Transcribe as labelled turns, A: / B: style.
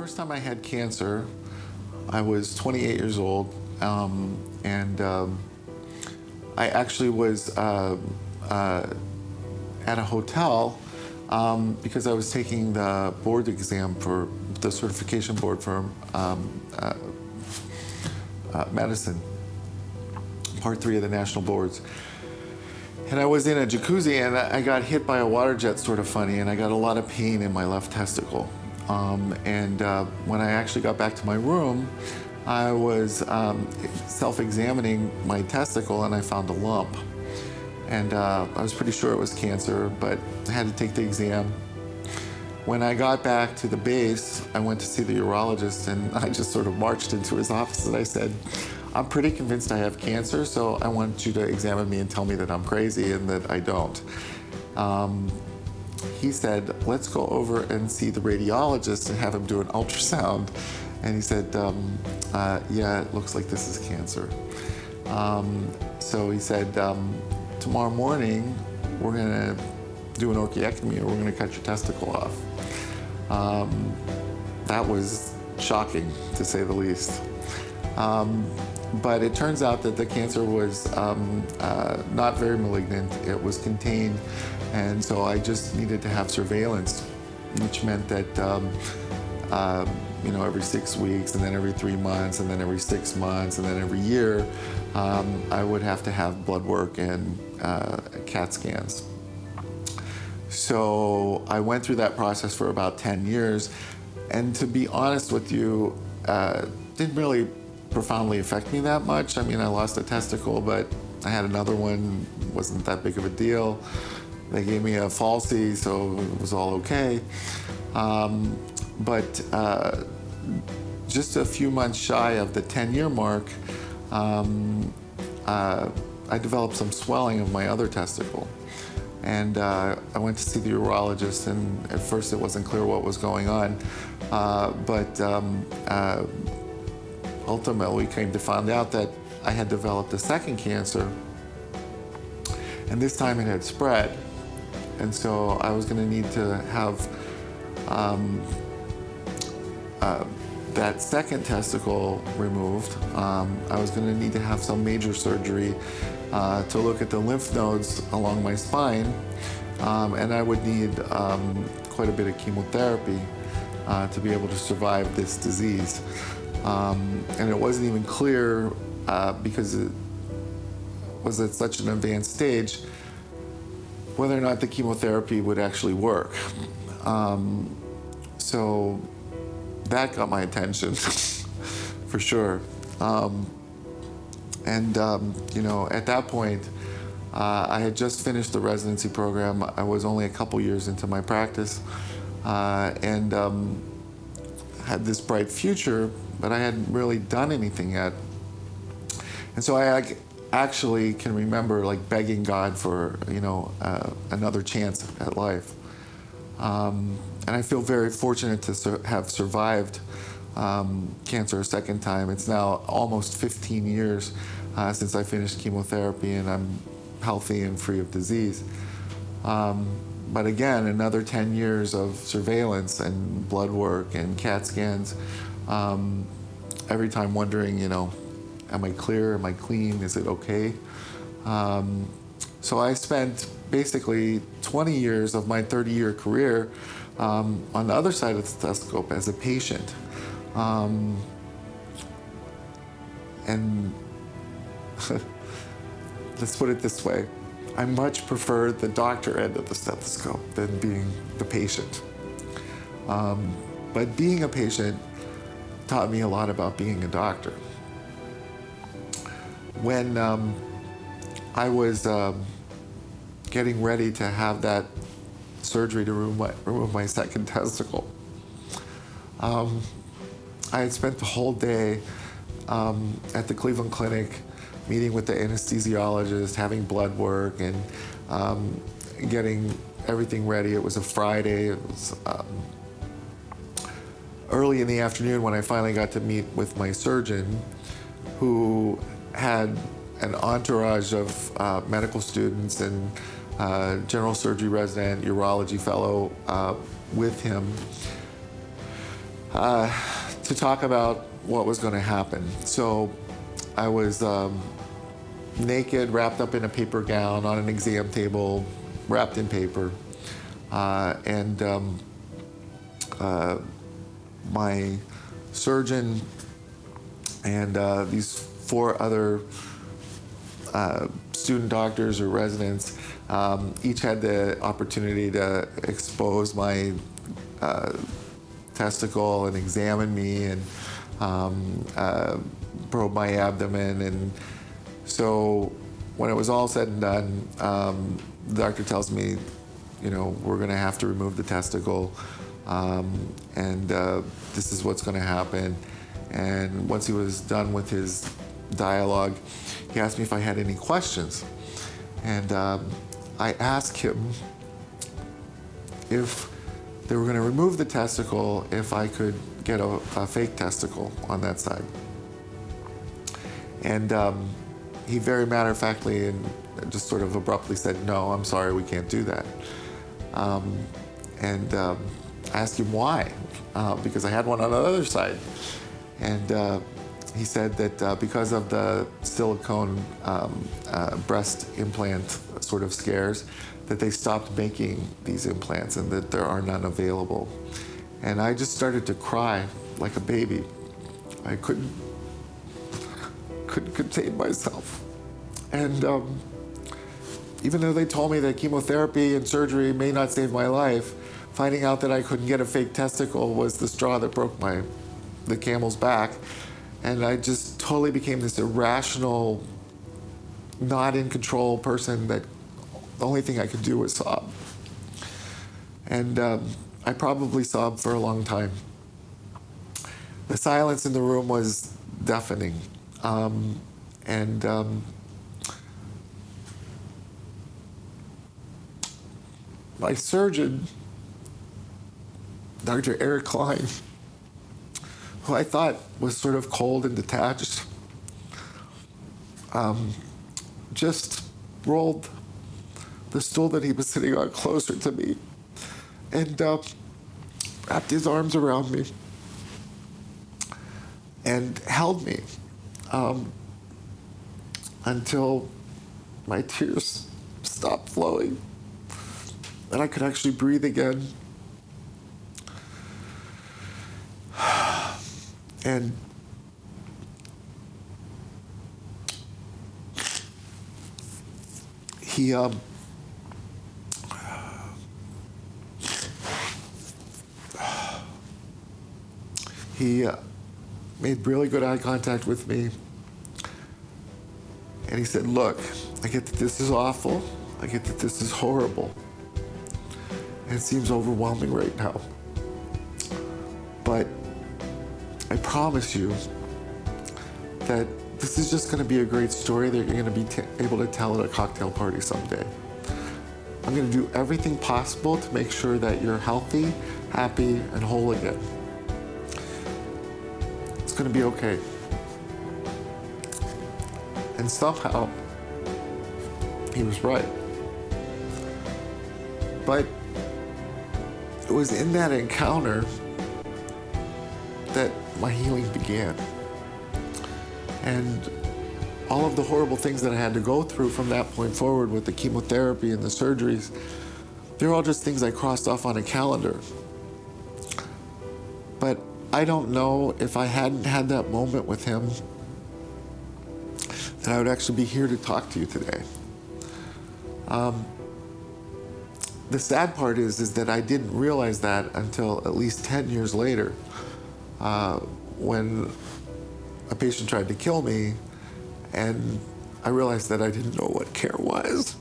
A: first time I had cancer, I was 28 years old, and I actually was at a hotel because I was taking the board exam for the certification board for medicine, part 3 of the national boards. And I was in a jacuzzi and I got hit by a water jet sort of funny, and I got a lot of pain in my left testicle. When I actually got back to my room, I was self-examining my testicle and I found a lump. And I was pretty sure it was cancer, but I had to take the exam. When I got back to the base, I went to see the urologist, and I just sort of marched into his office and I said, I'm pretty convinced I have cancer, so I want you to examine me and tell me that I'm crazy and that I don't. He said, let's go over and see the radiologist and have him do an ultrasound. And he said, yeah, it looks like this is cancer. So he said, tomorrow morning, we're gonna do an orchiectomy, or we're gonna cut your testicle off. That was shocking, to say the least. But it turns out that the cancer was not very malignant. It was contained, and so I just needed to have surveillance, which meant that every 6 weeks, and then every 3 months, and then every 6 months, and then every year, I would have to have blood work and CAT scans. So I went through that process for about 10 years, and to be honest with you, didn't really profoundly affect me that much. I mean, I lost a testicle, but I had another one, wasn't that big of a deal. They gave me a falsie, so it was all okay. But just a few months shy of the 10-year mark, I developed some swelling of my other testicle. And I went to see the urologist, and at first it wasn't clear what was going on. But ultimately came to find out that I had developed a second cancer, and this time it had spread. And so I was gonna need to have that second testicle removed. I was gonna need to have some major surgery to look at the lymph nodes along my spine, and I would need quite a bit of chemotherapy to be able to survive this disease. And it wasn't even clear, because it was at such an advanced stage, whether or not the chemotherapy would actually work. So that got my attention, for sure. At that point, I had just finished the residency program. I was only a couple years into my practice, and had this bright future, but I hadn't really done anything yet. And so I actually can remember begging God for another chance at life. And I feel very fortunate to have survived cancer a second time. It's now almost 15 years since I finished chemotherapy, and I'm healthy and free of disease. But again, another 10 years of surveillance and blood work and CAT scans, every time wondering, am I clear, am I clean, is it okay? So I spent basically 20 years of my 30-year career on the other side of the stethoscope as a patient. And let's put it this way, I much prefer the doctor end of the stethoscope than being the patient. But being a patient taught me a lot about being a doctor. When I was getting ready to have that surgery to remove my second testicle, I had spent the whole day at the Cleveland Clinic meeting with the anesthesiologist, having blood work, and getting everything ready. It was a Friday. It was early in the afternoon when I finally got to meet with my surgeon, who had an entourage of medical students and general surgery resident, urology fellow with him. to talk about what was going to happen. So I was naked, wrapped up in a paper gown on an exam table, wrapped in paper. And my surgeon and these 4 other student doctors or residents each had the opportunity to expose my testicle and examine me and probe my abdomen. And so when it was all said and done, the doctor tells me, we're going to have to remove the testicle, and this is what's going to happen. And once he was done with his dialogue, he asked me if I had any questions. And I asked him if they were going to remove the testicle, if I could get a fake testicle on that side. And he very matter-of-factly and just sort of abruptly said, no, I'm sorry, we can't do that. And I asked him why, because I had one on the other side. And he said that because of the silicone breast implant sort of scares, that they stopped making these implants and that there are none available. And I just started to cry like a baby. I couldn't contain myself. And even though they told me that chemotherapy and surgery may not save my life, finding out that I couldn't get a fake testicle was the straw that broke the camel's back. And I just totally became this irrational, not in control person that the only thing I could do was sob. And I probably sobbed for a long time. The silence in the room was deafening. My surgeon, Dr. Eric Klein, who I thought was sort of cold and detached, just rolled the stool that he was sitting on closer to me and wrapped his arms around me and held me until my tears stopped flowing and I could actually breathe again. And he made really good eye contact with me. And he said, look, I get that this is awful. I get that this is horrible. And it seems overwhelming right now. But I promise you that this is just going to be a great story that you're going to be able to tell at a cocktail party someday. I'm going to do everything possible to make sure that you're healthy, happy, and whole again. It's going to be okay. And somehow, he was right. But it was in that encounter that my healing began. And all of the horrible things that I had to go through from that point forward with the chemotherapy and the surgeries, they're all just things I crossed off on a calendar. But I don't know if I hadn't had that moment with him that I would actually be here to talk to you today. The sad part is that I didn't realize that until at least 10 years later, when a patient tried to kill me, and I realized that I didn't know what care was.